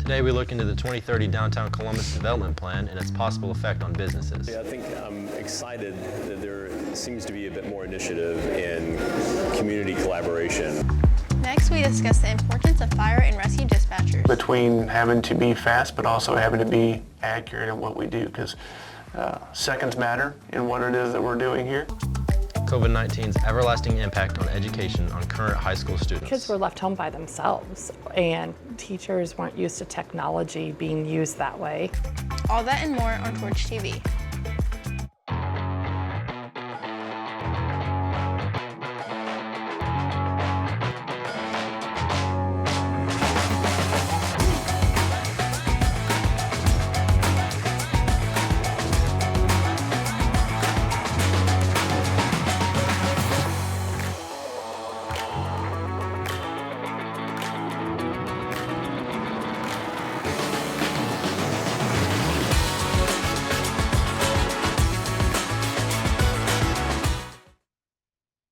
Today we look into the 2030 Downtown Columbus Development Plan and its possible effect on businesses. Yeah, I think I'm excited that there seems to be a bit more initiative in community collaboration. Next, we discuss the importance of fire and rescue dispatchers. Between having to be fast but also having to be accurate in what we do, because seconds matter in what it is that we're doing here. COVID-19's everlasting impact on education on current high school students. Kids were left home by themselves, and teachers weren't used to technology being used that way. All that and more on Torch TV.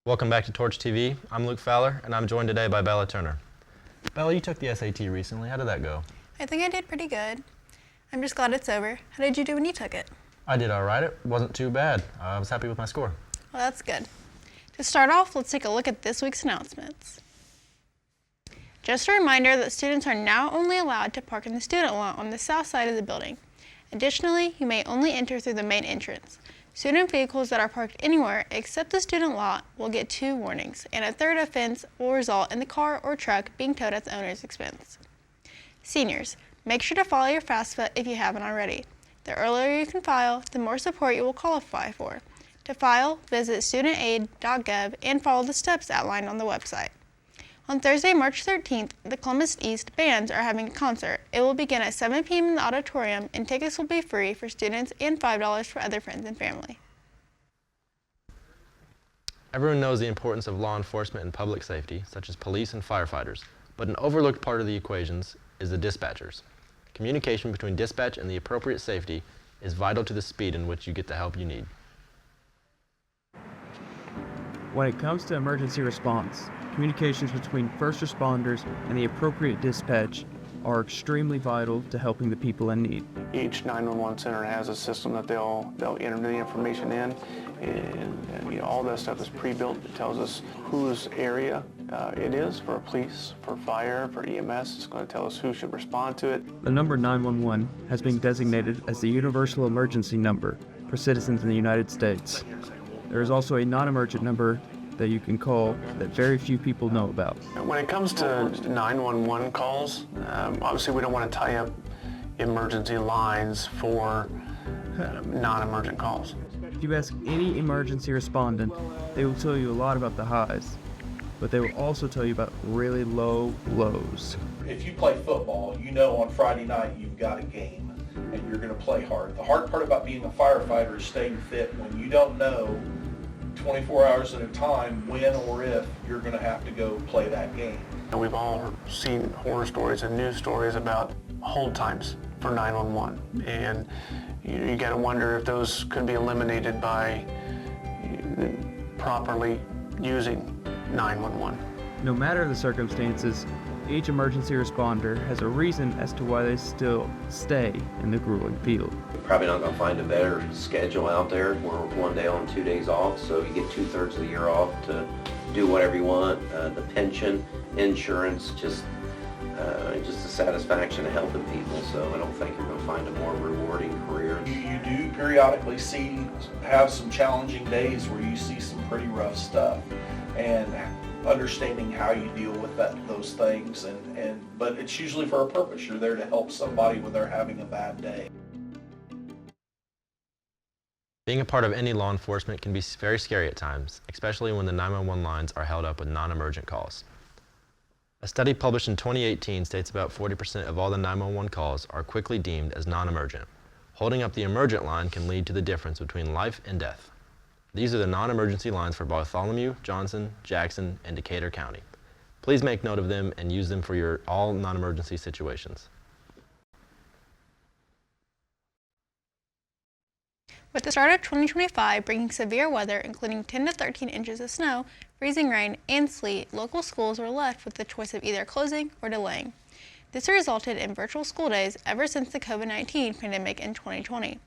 Welcome back to Torch TV. I'm Luke Fowler, and I'm joined today by Bella Turner. Bella, you took the SAT recently. How did that go? I think I did pretty good. I'm just glad it's over. How did you do when you took it? I did all right. It wasn't too bad. I was happy with my score. Well, that's good. To start off, let's take a look at this week's announcements. Just a reminder that students are now only allowed to park in the student lot on the south side of the building. Additionally, you may only enter through the main entrance. Student vehicles that are parked anywhere except the student lot will get 2 warnings, and a third offense will result in the car or truck being towed at the owner's expense. Seniors, make sure to follow your FAFSA if you haven't already. The earlier you can file, the more support you will qualify for. To file, visit studentaid.gov and follow the steps outlined on the website. On Thursday, March 13th, the Columbus East Bands are having a concert. It will begin at 7 p.m. in the auditorium, and tickets will be free for students and $5 for other friends and family. Everyone knows the importance of law enforcement and public safety, such as police and firefighters, but an overlooked part of the equations is the dispatchers. Communication between dispatch and the appropriate safety is vital to the speed in which you get the help you need. When it comes to emergency response, communications between first responders and the appropriate dispatch are extremely vital to helping the people in need. Each 911 center has a system that they'll enter the information in, and all that stuff is pre-built. It tells us whose area it is for police, for fire, for EMS. It's going to tell us who should respond to it. The number 911 has been designated as the universal emergency number for citizens in the United States. There is also a non-emergent number that you can call that very few people know about. When it comes to 911 calls, obviously we don't want to tie up emergency lines for non-emergent calls. If you ask any emergency respondent, they will tell you a lot about the highs, but they will also tell you about really low lows. If you play football, you know on Friday night you've got a game and you're going to play hard. The hard part about being a firefighter is staying fit when you don't know 24 hours at a time when or if you're going to have to go play that game. And we've all seen horror stories and news stories about hold times for 911, and you got to wonder if those could be eliminated by properly using 911. No matter the circumstances, each emergency responder has a reason as to why they still stay in the grueling field. You're probably not going to find a better schedule out there. We're 1 day on, 2 days off, so you get 2/3 of the year off to do whatever you want. The pension, insurance, just a satisfaction of helping people, so I don't think you're going to find a more rewarding career. You do periodically have some challenging days where you see some pretty rough stuff, and understanding how you deal with those things, but it's usually for a purpose. You're there to help somebody when they're having a bad day. Being a part of any law enforcement can be very scary at times, especially when the 911 lines are held up with non-emergent calls. A study published in 2018 states about 40% of all the 911 calls are quickly deemed as non-emergent. Holding up the emergent line can lead to the difference between life and death. These are the non-emergency lines for Bartholomew, Johnson, Jackson, and Decatur County. Please make note of them and use them for your all non-emergency situations. With the start of 2025 bringing severe weather, including 10 to 13 inches of snow, freezing rain, and sleet, local schools were left with the choice of either closing or delaying. This resulted in virtual school days ever since the COVID-19 pandemic in 2020.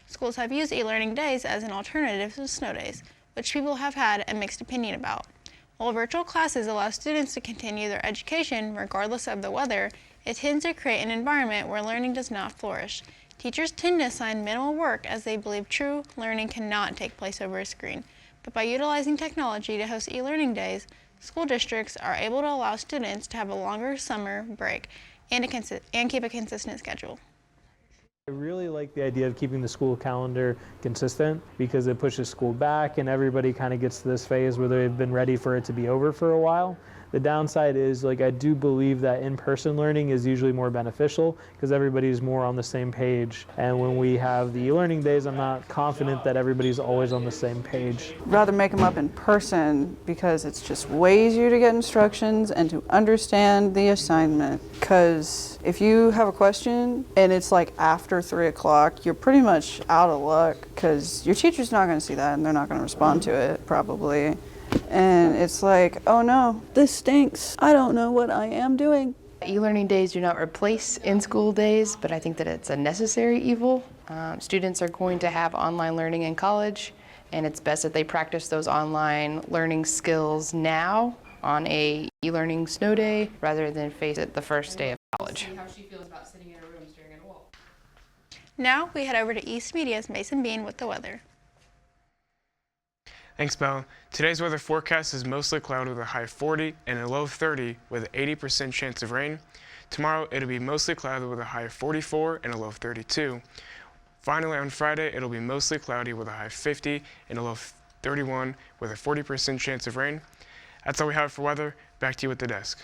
Schools have used e-learning days as an alternative to snow days, which people have had a mixed opinion about. While virtual classes allow students to continue their education regardless of the weather, it tends to create an environment where learning does not flourish. Teachers tend to assign minimal work as they believe true learning cannot take place over a screen. But by utilizing technology to host e-learning days, school districts are able to allow students to have a longer summer break and keep a consistent schedule. I really like the idea of keeping the school calendar consistent because it pushes school back and everybody kind of gets to this phase where they've been ready for it to be over for a while. The downside is, I do believe that in-person learning is usually more beneficial because everybody's more on the same page. And when we have the e-learning days, I'm not confident that everybody's always on the same page. Rather make them up in person because it's just way easier to get instructions and to understand the assignment. Because if you have a question and it's after 3 o'clock, you're pretty much out of luck because your teacher's not going to see that and they're not going to respond to it probably. And it's oh no, this stinks. I don't know what I am doing. E-learning days do not replace in-school days, but I think that it's a necessary evil. Students are going to have online learning in college, and it's best that they practice those online learning skills now on a e-learning snow day rather than face it the first day of college. How she feels about sitting in a room staring at a wall. Now we head over to East Media's Mason Bean with the weather. Thanks, Belle. Today's weather forecast is mostly cloudy with a high of 40 and a low of 30 with an 80% chance of rain. Tomorrow, it'll be mostly cloudy with a high of 44 and a low of 32. Finally, on Friday, it'll be mostly cloudy with a high of 50 and a low of 31 with a 40% chance of rain. That's all we have for weather. Back to you at the desk.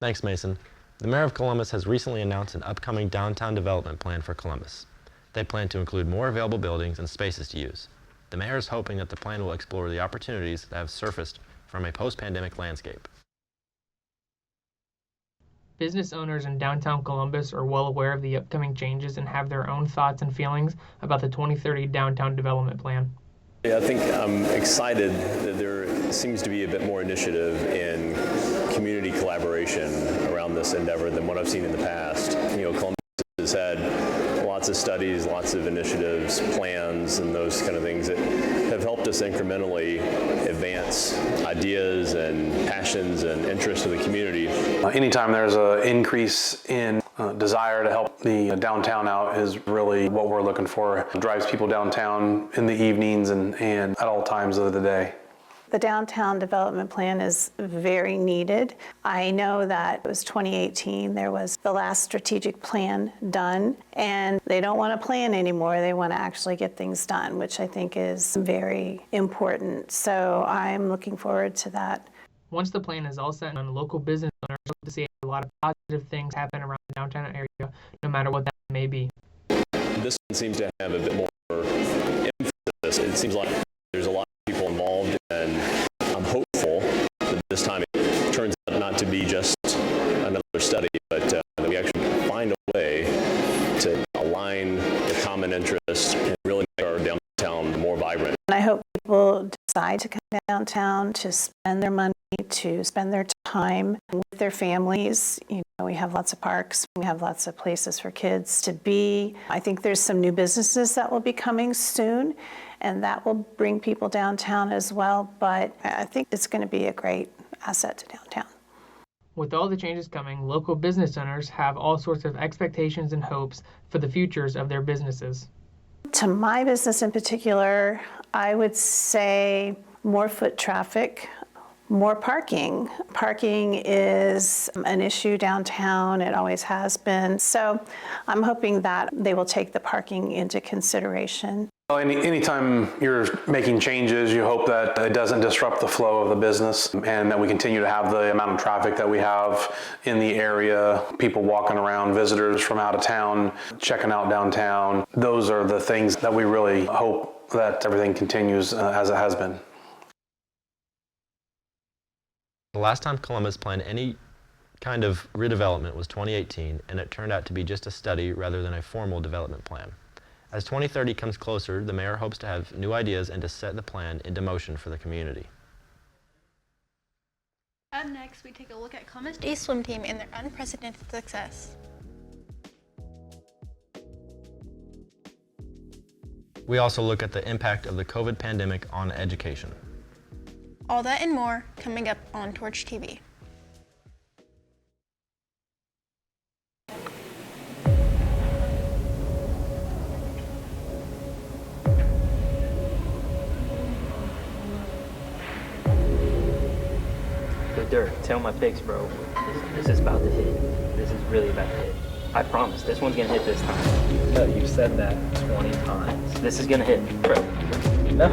Thanks, Mason. The Mayor of Columbus has recently announced an upcoming downtown development plan for Columbus. They plan to include more available buildings and spaces to use. The mayor is hoping that the plan will explore the opportunities that have surfaced from a post-pandemic landscape. Business owners in downtown Columbus are well aware of the upcoming changes and have their own thoughts and feelings about the 2030 downtown development plan. Yeah, I think I'm excited that there seems to be a bit more initiative in community collaboration around this endeavor than what I've seen in the past. Columbus has had lots of studies, lots of initiatives, plans, and those kind of things that have helped us incrementally advance ideas and passions and interests of the community. Anytime there's an increase in desire to help the downtown out is really what we're looking for. It drives people downtown in the evenings and at all times of the day. The downtown development plan is very needed. I know that it was 2018, there was the last strategic plan done, and they don't want to plan anymore, they want to actually get things done, which I think is very important. So I'm looking forward to that. Once the plan is all set on local business owners, hope to see a lot of positive things happen around the downtown area, no matter what that may be. This one seems to have a bit more emphasis. It seems like there's a lot of people involved, and I'm hopeful that this time it turns out not to be just another study, but that we actually find a way to align the common interests and really make our downtown more vibrant. And I hope people decide to come downtown to spend their money, to spend their time with their families. We have lots of parks, we have lots of places for kids to be. I think there's some new businesses that will be coming soon, and that will bring people downtown as well, but I think it's going to be a great asset to downtown. With all the changes coming, local business owners have all sorts of expectations and hopes for the futures of their businesses. To my business in particular, I would say more foot traffic, more parking. Parking is an issue downtown. It always has been. So I'm hoping that they will take the parking into consideration. Well, anytime you're making changes, you hope that it doesn't disrupt the flow of the business and that we continue to have the amount of traffic that we have in the area, people walking around, visitors from out of town, checking out downtown. Those are the things that we really hope that everything continues as it has been. The last time Columbus planned any kind of redevelopment was 2018, and it turned out to be just a study rather than a formal development plan. As 2030 comes closer, the mayor hopes to have new ideas and to set the plan into motion for the community. Up next, we take a look at Columbus Day swim team and their unprecedented success. We also look at the impact of the COVID pandemic on education. All that and more coming up on Torch TV. Dirt, tell my picks, bro. This is about to hit. This is really about to hit. I promise, this one's gonna hit this time. No, you've said that 20 times. This is gonna hit, bro. No.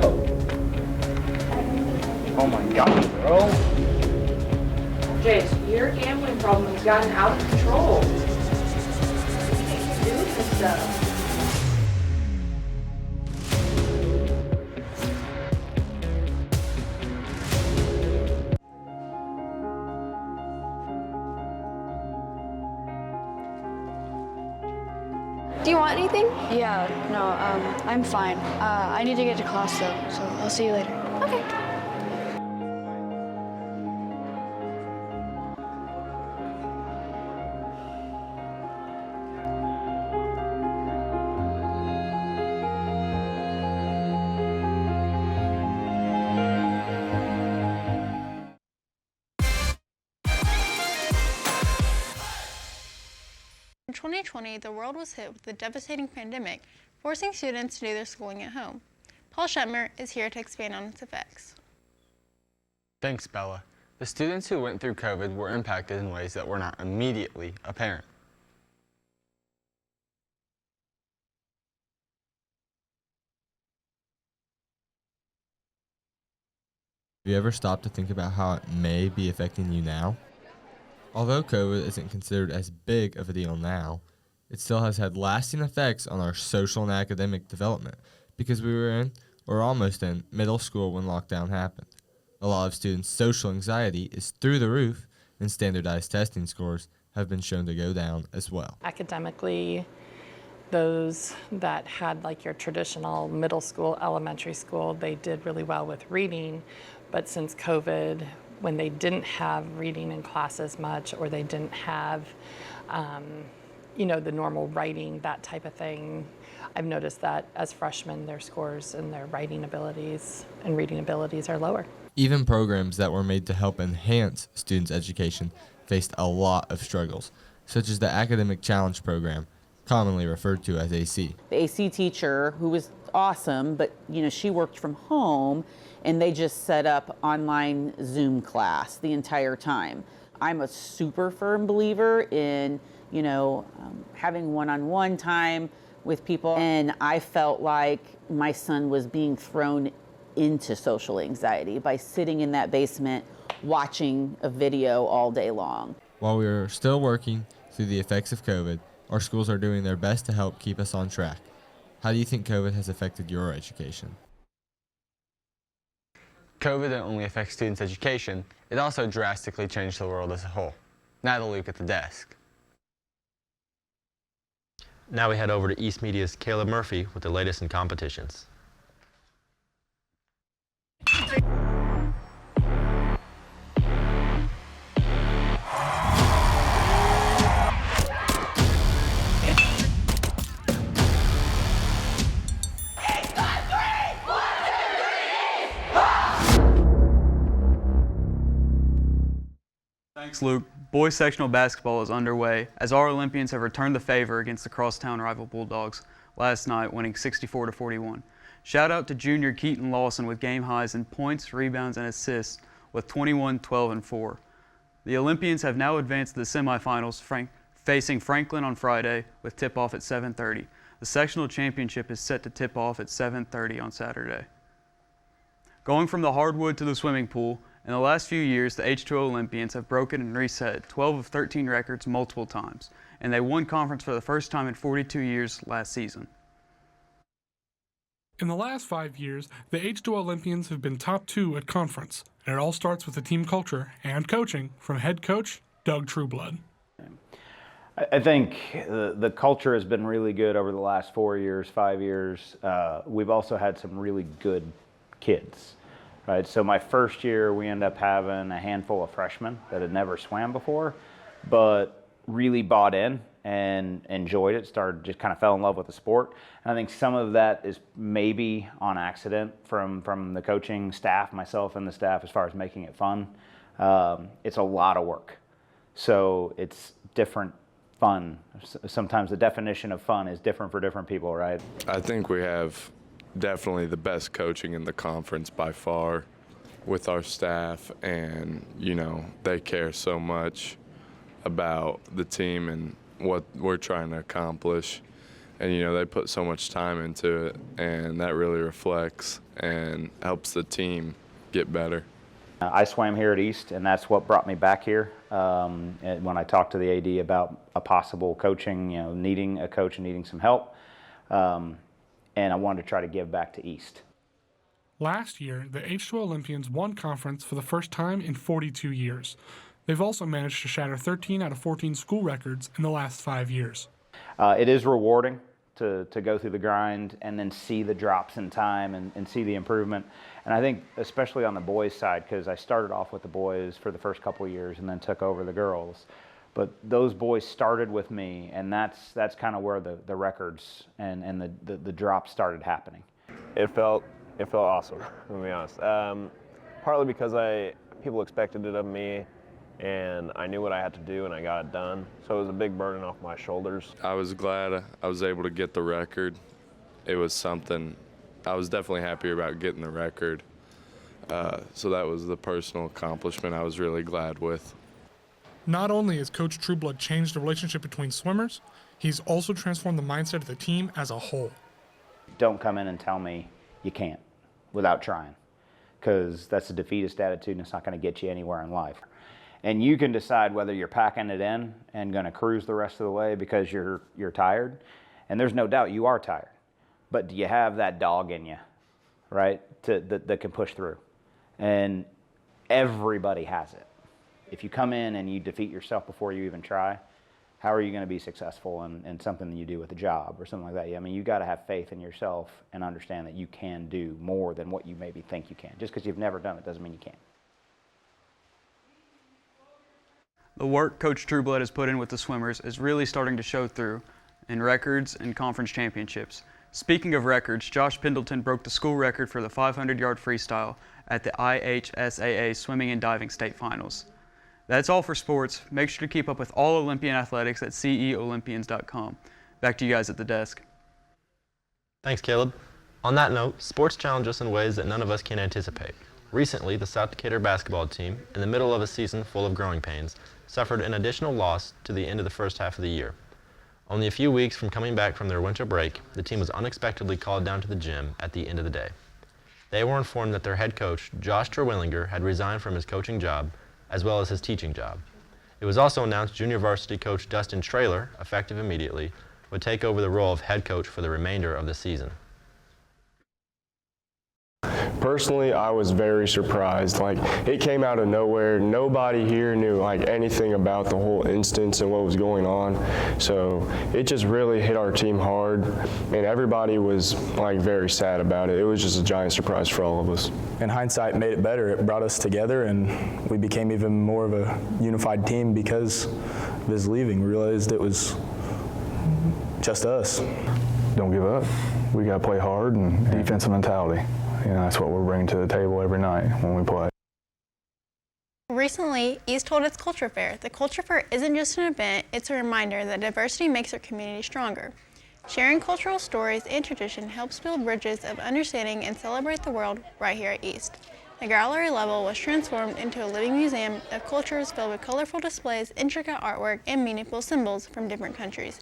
Oh my God, bro. Jace, your gambling problem has gotten out of control. You can't keep doing this stuff. Do you want anything? Yeah, no, I'm fine. I need to get to class though, so I'll see you later. Okay. In 2020, the world was hit with the devastating pandemic, forcing students to do their schooling at home. Paul Shetmer is here to expand on its effects. Thanks, Bella. The students who went through COVID were impacted in ways that were not immediately apparent. Have you ever stopped to think about how it may be affecting you now? Although COVID isn't considered as big of a deal now, it still has had lasting effects on our social and academic development because we were in, or almost in, middle school when lockdown happened. A lot of students' social anxiety is through the roof, and standardized testing scores have been shown to go down as well. Academically, those that had like your traditional middle school, elementary school, they did really well with reading, but since COVID, when they didn't have reading in class as much, or they didn't have, the normal writing, that type of thing, I've noticed that as freshmen, their scores and their writing abilities and reading abilities are lower. Even programs that were made to help enhance students' education faced a lot of struggles, such as the Academic Challenge Program, commonly referred to as AC. The AC teacher, who was awesome, but she worked from home, and they just set up online Zoom class the entire time. I'm a super firm believer in, having one-on-one time with people, and I felt like my son was being thrown into social anxiety by sitting in that basement watching a video all day long. While we are still working through the effects of COVID, our schools are doing their best to help keep us on track. How do you think COVID has affected your education? COVID didn't only affect students' education, it also drastically changed the world as a whole. Now to Luke at the desk. Now we head over to East Media's Caleb Murphy with the latest in competitions. Thanks, Luke. Boys sectional basketball is underway as our Olympians have returned the favor against the crosstown rival Bulldogs last night, winning 64-41. Shout out to junior Keaton Lawson with game highs in points, rebounds, and assists with 21, 12, and 4. The Olympians have now advanced to the semifinals, facing Franklin on Friday with tip-off at 7:30. The sectional championship is set to tip off at 7:30 on Saturday. Going from the hardwood to the swimming pool, in the last few years, the H2O Olympians have broken and reset 12 of 13 records multiple times, and they won conference for the first time in 42 years last season. In the last 5 years, the H2O Olympians have been top 2 at conference, and it all starts with the team culture and coaching from head coach Doug Trueblood. I think the culture has been really good over the last 4 years, 5 years. We've also had some really good kids. right? So my first year, we ended up having a handful of freshmen that had never swam before, but really bought in and enjoyed it, just kind of fell in love with the sport. And I think some of that is maybe on accident from the coaching staff, myself and the staff, as far as making it fun. It's a lot of work. So it's different fun. Sometimes the definition of fun is different for different people, right? I think we have definitely the best coaching in the conference by far with our staff, and they care so much about the team and what we're trying to accomplish, and they put so much time into it, and that really reflects and helps the team get better. I swam here at East, and that's what brought me back here. When I talked to the AD about a possible coaching, needing a coach and needing some help, and I wanted to try to give back to East. Last year, the H2O Olympians won conference for the first time in 42 years. They've also managed to shatter 13 out of 14 school records in the last 5 years. It is rewarding to go through the grind and then see the drops in time and see the improvement. And I think especially on the boys' side, because I started off with the boys for the first couple of years and then took over the girls. But those boys started with me, and that's kind of where the records and the drops started happening. It felt awesome, to be honest. Partly because people expected it of me, and I knew what I had to do, and I got it done. So it was a big burden off my shoulders. I was glad I was able to get the record. It was something, I was definitely happier about getting the record. So that was the personal accomplishment I was really glad with. Not only has Coach Trueblood changed the relationship between swimmers, he's also transformed the mindset of the team as a whole. Don't come in and tell me you can't without trying, because that's a defeatist attitude and it's not going to get you anywhere in life. And you can decide whether you're packing it in and going to cruise the rest of the way because you're tired. And there's no doubt you are tired. But do you have that dog in you, right, that can push through? And everybody has it. If you come in and you defeat yourself before you even try, how are you going to be successful in something that you do with a job or something like that? I mean, you got to have faith in yourself and understand that you can do more than what you maybe think you can. Just because you've never done it doesn't mean you can't. The work Coach Trueblood has put in with the swimmers is really starting to show through in records and conference championships. Speaking of records, Josh Pendleton broke the school record for the 500-yard freestyle at the IHSAA Swimming and Diving State Finals. That's all for sports. Make sure to keep up with all Olympian athletics at ceolympians.com. Back to you guys at the desk. Thanks, Caleb. On that note, sports challenge us in ways that none of us can anticipate. Recently, the South Decatur basketball team, in the middle of a season full of growing pains, suffered an additional loss to the end of the first half of the year. Only a few weeks from coming back from their winter break, the team was unexpectedly called down to the gym at the end of the day. They were informed that their head coach, Josh Terwillinger, had resigned from his coaching job, as well as his teaching job. It was also announced junior varsity coach Dustin Traylor, effective immediately, would take over the role of head coach for the remainder of the season. Personally, I was very surprised. It came out of nowhere. Nobody here knew anything about the whole instance and what was going on. So it just really hit our team hard, and everybody was very sad about it. It was just a giant surprise for all of us. In hindsight, it made it better. It brought us together, and we became even more of a unified team because of his leaving. We realized it was just us. Don't give up. We got to play hard and defensive mentality. That's what we're bringing to the table every night when we play. Recently, East held its Culture Fair. The Culture Fair isn't just an event, it's a reminder that diversity makes our community stronger. Sharing cultural stories and tradition helps build bridges of understanding and celebrate the world right here at East. The gallery level was transformed into a living museum of cultures filled with colorful displays, intricate artwork, and meaningful symbols from different countries.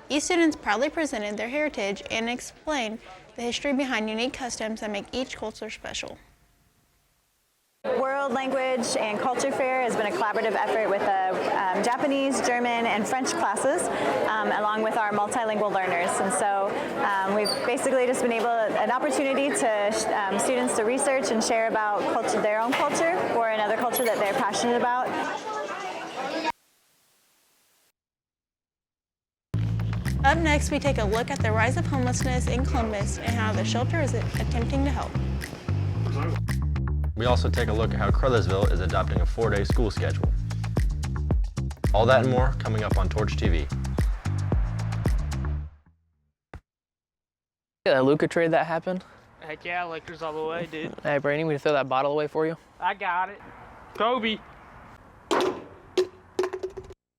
East students proudly presented their heritage and explained the history behind unique customs that make each culture special. World Language and Culture Fair has been a collaborative effort with the Japanese, German, and French classes, along with our multilingual learners. And so we've basically just been an opportunity to students to research and share about their own culture or another culture that they're passionate about. Up next, we take a look at the rise of homelessness in Columbus and how the shelter is attempting to help. We also take a look at how Crothersville is adopting a 4-day school schedule. All that and more coming up on Torch TV. Yeah, that Luka trade that happened. Heck yeah, Lakers all the way, dude. Hey, Brady, we throw that bottle away for you? I got it. Kobe.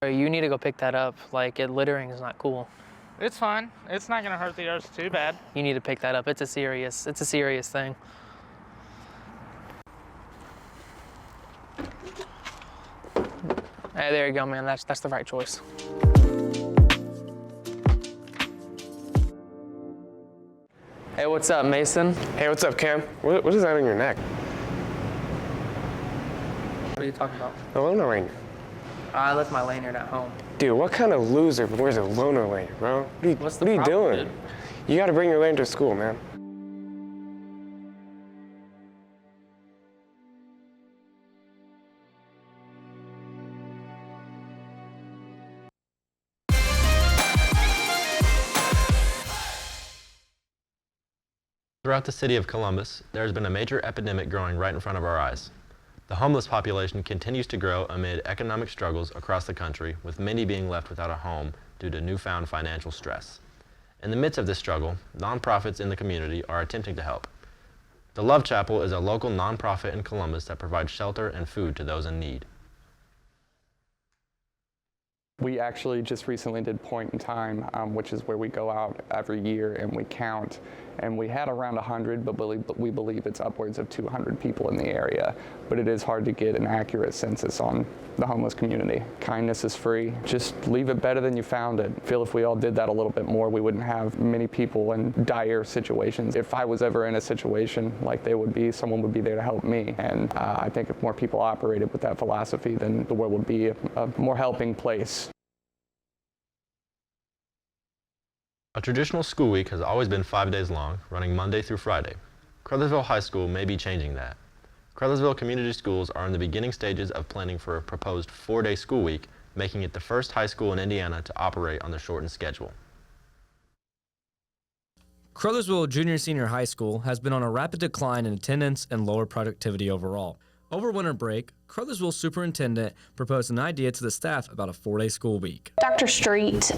You need to go pick that up. Like, littering is not cool. It's fine. It's not gonna hurt the earth too bad. You need to pick that up. It's a serious thing. Hey, there you go, man. That's the right choice. Hey, what's up, Mason? Hey, what's up, Cam? What is that on your neck? What are you talking about? A loner lanyard. I left my lanyard at home. Dude, what kind of loser wears a loner lanyard, bro? What are you doing? Dude? You gotta bring your lanyard to school, man. Throughout the city of Columbus, there has been a major epidemic growing right in front of our eyes. The homeless population continues to grow amid economic struggles across the country, with many being left without a home due to newfound financial stress. In the midst of this struggle, nonprofits in the community are attempting to help. The Love Chapel is a local nonprofit in Columbus that provides shelter and food to those in need. We actually just recently did Point in Time, which is where we go out every year and we count. And we had around 100, but we believe it's upwards of 200 people in the area. But it is hard to get an accurate census on the homeless community. Kindness is free. Just leave it better than you found it. I feel if we all did that a little bit more, we wouldn't have many people in dire situations. If I was ever in a situation like they would be, someone would be there to help me. And I think if more people operated with that philosophy, then the world would be a more helping place. A traditional school week has always been 5 days long, running Monday through Friday. Crothersville High School may be changing that. Crothersville Community Schools are in the beginning stages of planning for a proposed 4-day school week, making it the first high school in Indiana to operate on the shortened schedule. Crothersville Junior and Senior High School has been on a rapid decline in attendance and lower productivity overall. Over winter break, Crothersville Superintendent proposed an idea to the staff about a 4-day school week. Dr. Street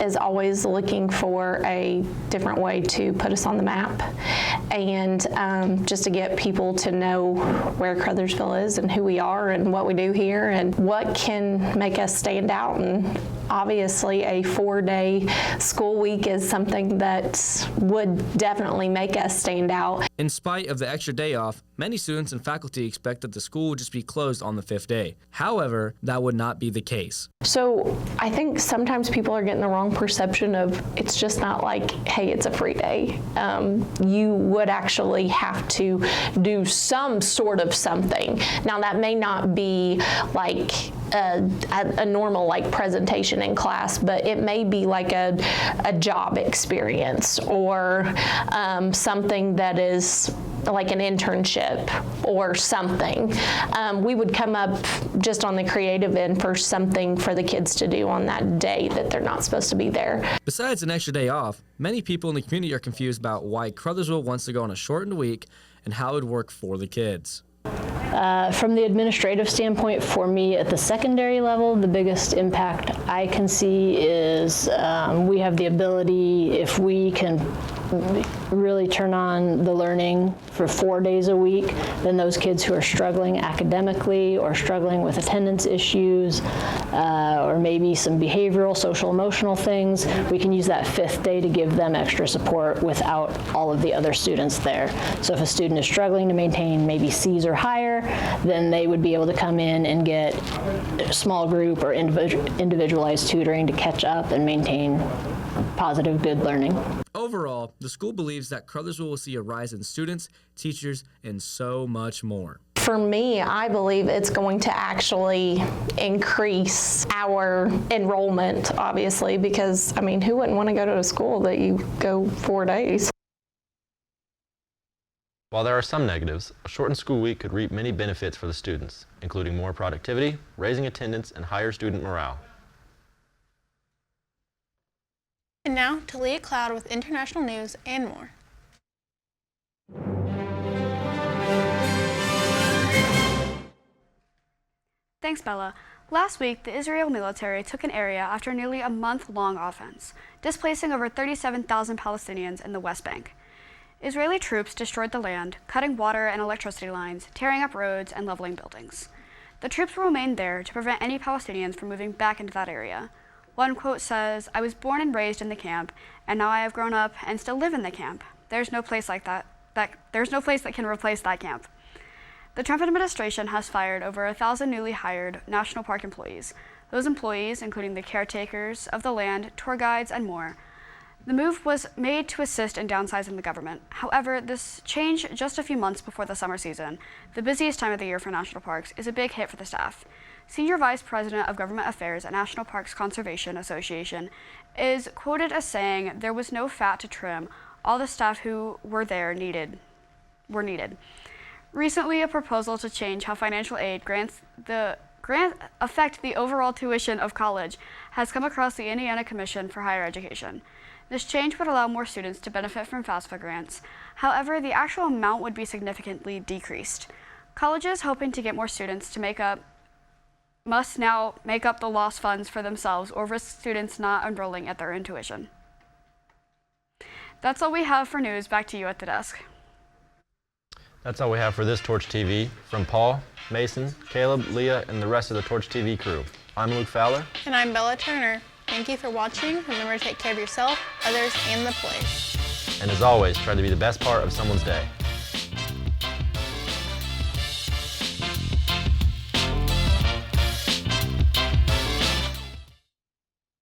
is always looking for a different way to put us on the map and just to get people to know where Crothersville is and who we are and what we do here and what can make us stand out. And obviously a 4-day school week is something that would definitely make us stand out. In spite of the extra day off, many students and faculty expect that the school would just be closed on the 5th day. However, that would not be the case. So I think sometimes people are getting the wrong perception of it's just not like, hey, it's a free day. You would actually have to do some sort of something. Now that may not be like a normal like presentation in class, but it may be like a job experience or something that is like an internship or something. We would come up just on the creative end for something for the kids to do on that day that they're not supposed to be there. Besides an extra day off, many people in the community are confused about why Crothersville wants to go on a shortened week and how it would work for the kids. From the administrative standpoint, for me at the secondary level, the biggest impact I can see is we have the ability, if we can really turn on the learning for 4 days a week, then those kids who are struggling academically or struggling with attendance issues or maybe some behavioral, social, emotional things, we can use that 5th day to give them extra support without all of the other students there. So if a student is struggling to maintain maybe C's or higher, then they would be able to come in and get a small group or individualized tutoring to catch up and maintain positive, good learning. Overall, the school believes that Crothersville will see a rise in students, teachers, and so much more. For me, I believe it's going to actually increase our enrollment, obviously, because, I mean, who wouldn't want to go to a school that you go 4 days? While there are some negatives, a shortened school week could reap many benefits for the students, including more productivity, raising attendance, and higher student morale. And now to Leah Cloud with international news and more. Thanks, Bella. Last week, the Israel military took an area after nearly a month-long offense, displacing over 37,000 Palestinians in the West Bank. Israeli troops destroyed the land, cutting water and electricity lines, tearing up roads, and leveling buildings. The troops will remain there to prevent any Palestinians from moving back into that area. One quote says, "I was born and raised in the camp, and now I have grown up and still live in the camp. There's no place like that. There's no place that can replace that camp." The Trump administration has fired over 1,000 newly hired national park employees. Those employees, including the caretakers of the land, tour guides, and more. The move was made to assist in downsizing the government. However, this change just a few months before the summer season, the busiest time of the year for national parks, is a big hit for the staff. Senior Vice President of Government Affairs at National Parks Conservation Association is quoted as saying, "There was no fat to trim. All the staff who were there were needed." Recently, a proposal to change how financial aid grants affect the overall tuition of college has come across the Indiana Commission for Higher Education. This change would allow more students to benefit from FAFSA grants. However, the actual amount would be significantly decreased. Colleges hoping to get more students to must now make up the lost funds for themselves or risk students not enrolling at their own tuition. That's all we have for news. Back to you at the desk. That's all we have for this Torch TV. From Paul, Mason, Caleb, Leah, and the rest of the Torch TV crew, I'm Luke Fowler. And I'm Bella Turner. Thank you for watching. Remember to take care of yourself, others, and the place. And as always, try to be the best part of someone's day.